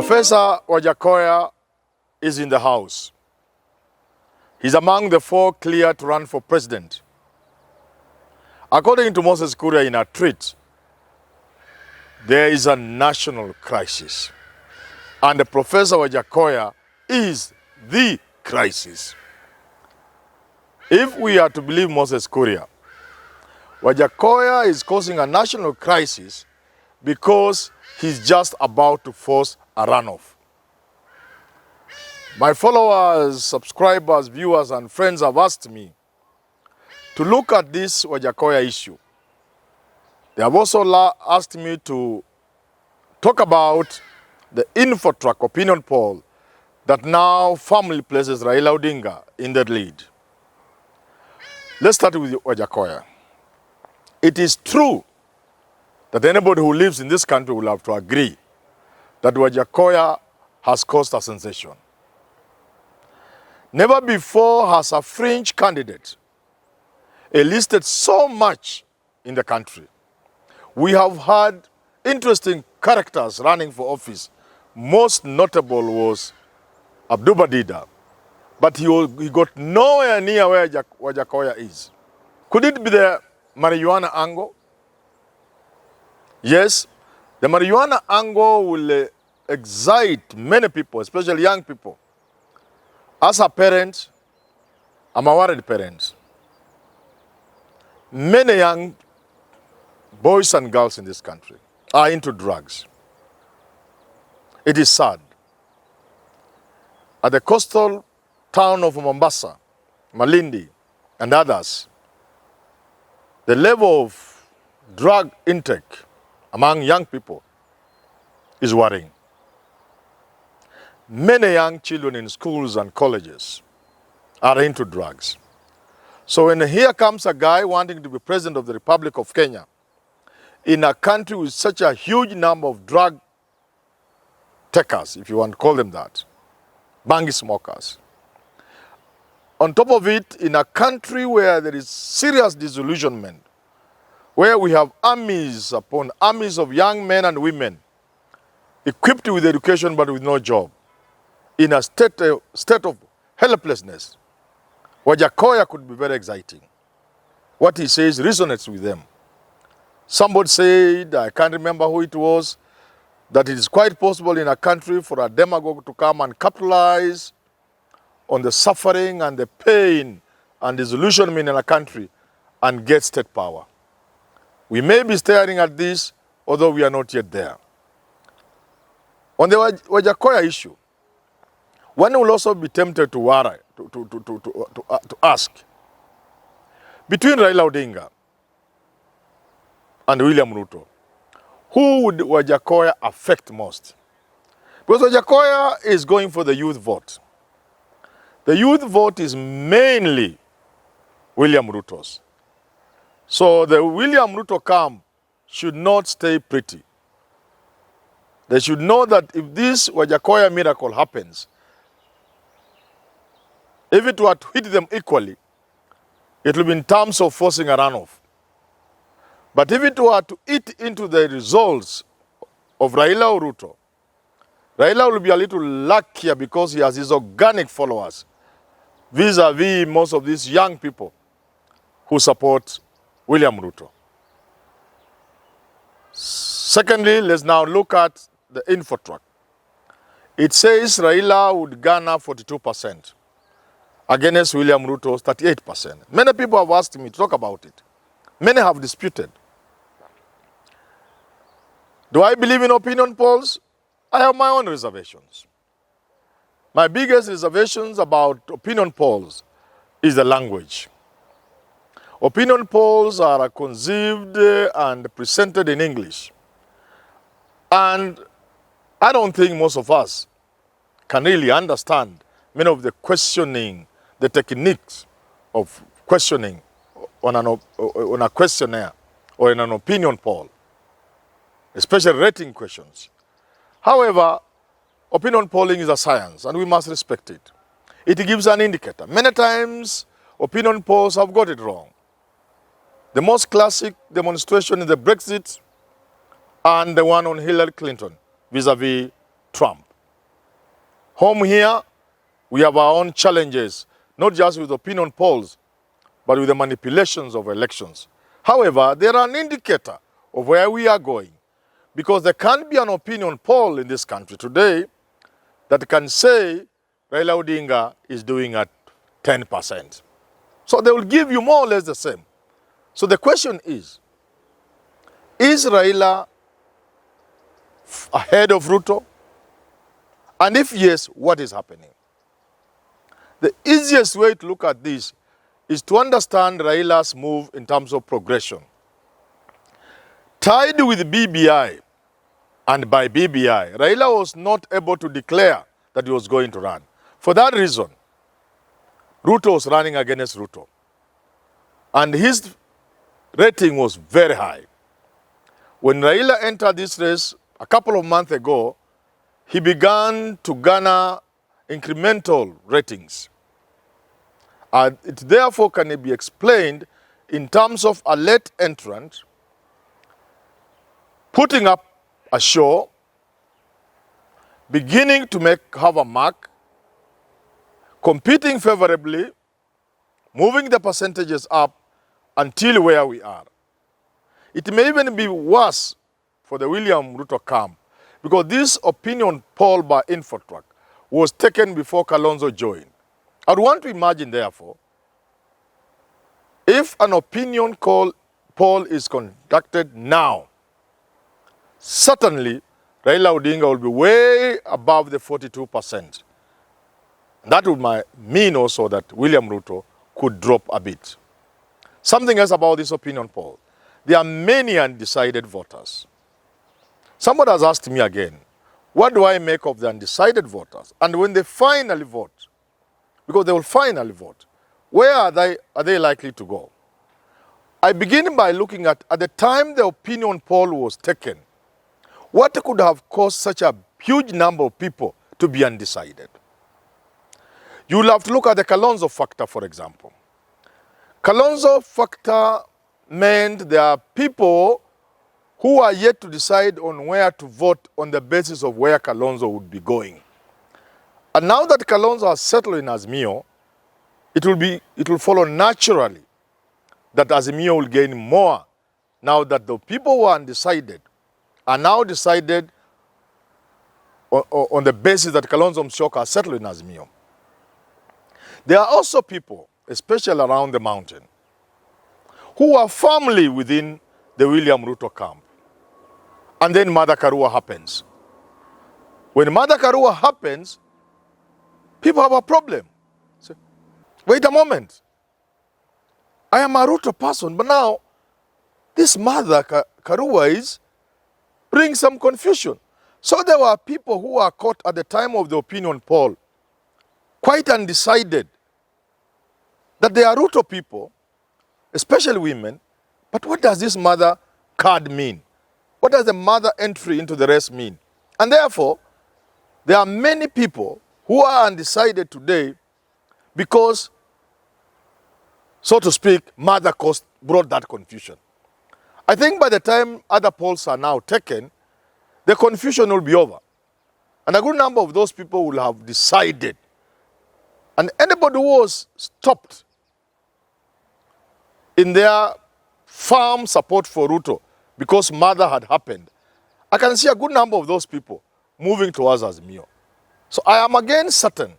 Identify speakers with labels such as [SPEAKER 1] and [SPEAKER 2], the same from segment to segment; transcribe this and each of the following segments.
[SPEAKER 1] Professor Wajackoyah is in the house. He's among the 4 cleared to run for president. According to Moses Kuria in a tweet, there is a national crisis. And Professor Wajackoyah is the crisis. If we are to believe Moses Kuria, Wajackoyah is causing a national crisis because he's just about to force a runoff. My followers, subscribers, viewers, and friends have asked me to look at this Wajackoyah issue. They have also asked me to talk about the Infotrak opinion poll that now firmly places Raila Odinga in the lead. Let's start with Wajackoyah. It is true that anybody who lives in this country will have to agree that Wajackoyah has caused a sensation. Never before has a fringe candidate enlisted so much in the country. We have had interesting characters running for office. Most notable was Abdul Badida, but he got nowhere near where Wajackoyah is. Could it be the marijuana angle? Yes, the marijuana angle will excite many people, especially young people. As a parent, I'm a worried parent. Many young boys and girls in this country are into drugs. It is sad. At the coastal town of Mombasa, Malindi, and others, the level of drug intake among young people is worrying. Many young children in schools and colleges are into drugs. So when here comes a guy wanting to be president of the Republic of Kenya, in a country with such a huge number of drug takers, if you want to call them that, bangi smokers. On top of it, in a country where there is serious disillusionment, where we have armies upon armies of young men and women equipped with education but with no job, in a state of helplessness, Wajackoyah could be very exciting. What he says resonates with them. Somebody said, I can't remember who it was, that it is quite possible in a country for a demagogue to come and capitalize on the suffering and the pain and disillusionment in a country and get state power. We may be staring at this, although we are not yet there. On the Wajackoyah issue, one will also be tempted to worry, to ask, between Raila Odinga and William Ruto, who would Wajackoyah affect most? Because Wajackoyah is going for the youth vote. The youth vote is mainly William Ruto's. So the William Ruto camp should not stay pretty. They should know that if this Wajackoyah miracle happens, if it were to hit them equally, it will be in terms of forcing a runoff. But if it were to eat into the results of Raila or Ruto, Raila will be a little luckier because he has his organic followers, vis-a-vis most of these young people who support William Ruto. Secondly, let's now look at the Infotrak. It says Raila would garner 42% against William Ruto's 38%. Many people have asked me to talk about it. Many have disputed. Do I believe in opinion polls? I have my own reservations. My biggest reservations about opinion polls is the language. Opinion polls are conceived and presented in English. And I don't think most of us can really understand many of the questioning, the techniques of questioning on a questionnaire or in an opinion poll, especially rating questions. However, opinion polling is a science and we must respect it. It gives an indicator. Many times, opinion polls have got it wrong. The most classic demonstration is the Brexit and the one on Hillary Clinton vis-a-vis Trump. Home here, we have our own challenges, not just with opinion polls, but with the manipulations of elections. However, they are an indicator of where we are going, because there can't be an opinion poll in this country today that can say Raila Odinga is doing at 10%. So they will give you more or less the same. So the question is Raila ahead of Ruto? And if yes, what is happening? The easiest way to look at this is to understand Raila's move in terms of progression. Tied with BBI, and by BBI, Raila was not able to declare that he was going to run. For that reason, Ruto was running against Ruto. And his rating was very high. When Raila entered this race a couple of months ago, he began to garner incremental ratings. And it therefore can be explained in terms of a late entrant putting up a show, beginning to have a mark, competing favorably, moving the percentages up until where we are. It may even be worse for the William Ruto camp, because this opinion poll by Infotrak was taken before Kalonzo joined. I would want to imagine, therefore, if an opinion poll is conducted now, certainly Raila Odinga will be way above the 42%. That would mean also that William Ruto could drop a bit. Something else about this opinion poll. There are many undecided voters. Somebody has asked me again, what do I make of the undecided voters? And when they finally vote, because they will finally vote, where are they likely to go? I begin by looking at the time the opinion poll was taken, what could have caused such a huge number of people to be undecided? You will have to look at the Kalonzo factor, for example. Kalonzo factor meant there are people who are yet to decide on where to vote on the basis of where Kalonzo would be going. And now that Kalonzo has settled in Azimio, it will follow naturally that Azimio will gain more now that the people who are undecided are now decided on the basis that Kalonzo Musyoka has settled in Azimio. There are also people, especially around the mountain, who are firmly within the William Ruto camp. And then Mother Karua happens. When Mother Karua happens, people have a problem. Say, wait a moment. I am a Ruto person, but now this Mother Karua brings some confusion. So there were people who were caught at the time of the opinion poll, quite undecided, that they are Ruto people, especially women. But what does this mother card mean? What does the mother entry into the race mean? And therefore, there are many people who are undecided today because, so to speak, mother cost brought that confusion. I think by the time other polls are now taken, the confusion will be over. And a good number of those people will have decided. And anybody who was stopped in their firm support for Ruto because mother had happened, I can see a good number of those people moving towards Azimio. So I am again certain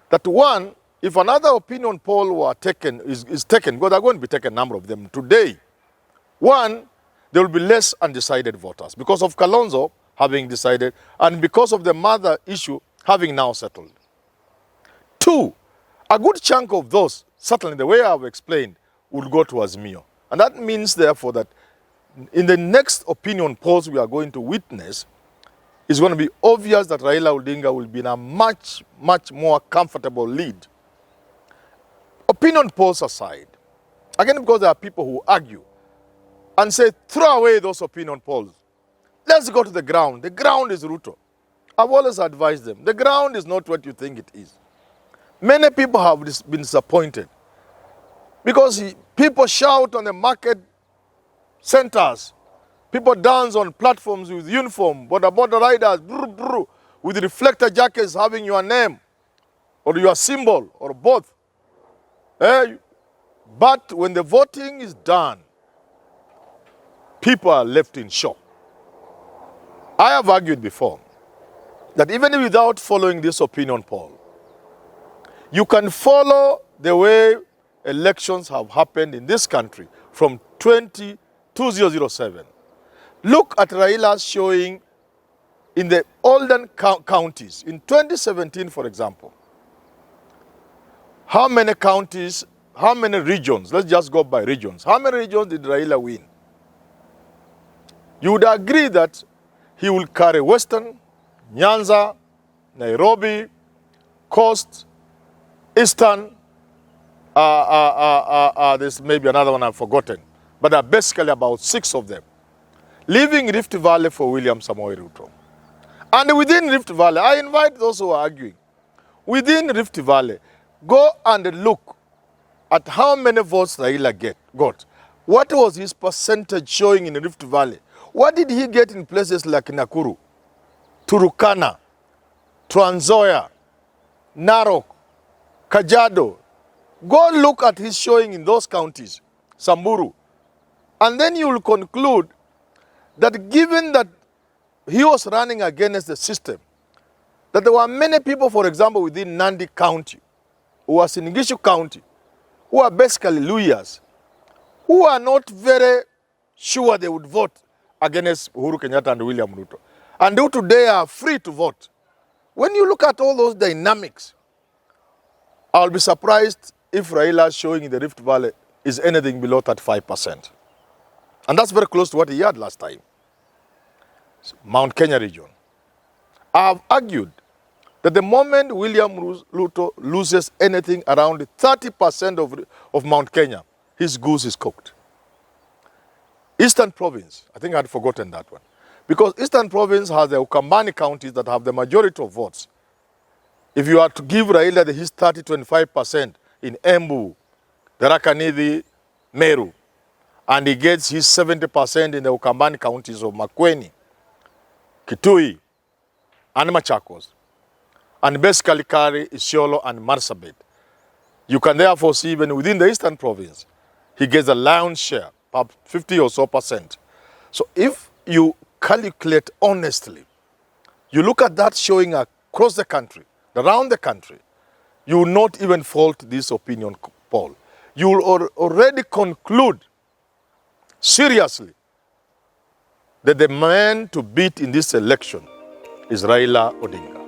[SPEAKER 1] that one, if another opinion poll were taken, is taken, because there are going to be taken a number of them today, one, there will be less undecided voters because of Kalonzo having decided and because of the mother issue having now settled. Two, a good chunk of those, certainly the way I've explained, will go to Azimio. And that means, therefore, that in the next opinion polls we are going to witness, it's going to be obvious that Raila Odinga will be in a much, much more comfortable lead. Opinion polls aside, again, because there are people who argue and say, throw away those opinion polls. Let's go to the ground. The ground is Ruto. I've always advised them, the ground is not what you think it is. Many people have been disappointed because people shout on the market centers. People dance on platforms with uniform, border riders, brr, brr, with reflector jackets having your name or your symbol or both. But when the voting is done, people are left in shock. I have argued before that even without following this opinion poll, you can follow the way elections have happened in this country from 2007. Look at Raila's showing in the olden counties. In 2017, for example, how many counties, how many regions, let's just go by regions, how many regions did Raila win? You would agree that he will carry Western, Nyanza, Nairobi, Coast, Eastern, there's maybe another one I've forgotten, but there are basically about 6 of them, leaving Rift Valley for William Samoei Ruto. And within Rift Valley, I invite those who are arguing, within Rift Valley, go and look at how many votes Raila got. What was his percentage showing in Rift Valley? What did he get in places like Nakuru, Turukana, Trans Nzoia, Narok, Kajiado? Go look at his showing in those counties, Samburu. And then you will conclude that given that he was running against the system, that there were many people, for example, within Nandi County, who was in Gishu County, who are basically lawyers, who are not very sure they would vote against Uhuru Kenyatta and William Ruto, and who today are free to vote. When you look at all those dynamics, I'll be surprised if Raila showing in the Rift Valley is anything below 35%. And that's very close to what he had last time. Mount Kenya region. I have argued that the moment William Ruto loses anything around 30% of Mount Kenya, his goose is cooked. Eastern Province, I think I had forgotten that one. Because Eastern Province has the Ukambani counties that have the majority of votes. If you are to give Raila his 30-25% in Embu, Tharaka-Nithi, Meru, and he gets his 70% in the Ukambani counties of Makueni, Kitui, and Machakos, and basically carry Isiolo and Marsabit, you can therefore see even within the Eastern Province, he gets a lion's share, perhaps 50 or so percent. So if you calculate honestly, you look at that showing across the country, around the country, you will not even fault this opinion poll. You will already conclude seriously that the man to beat in this election is Raila Odinga.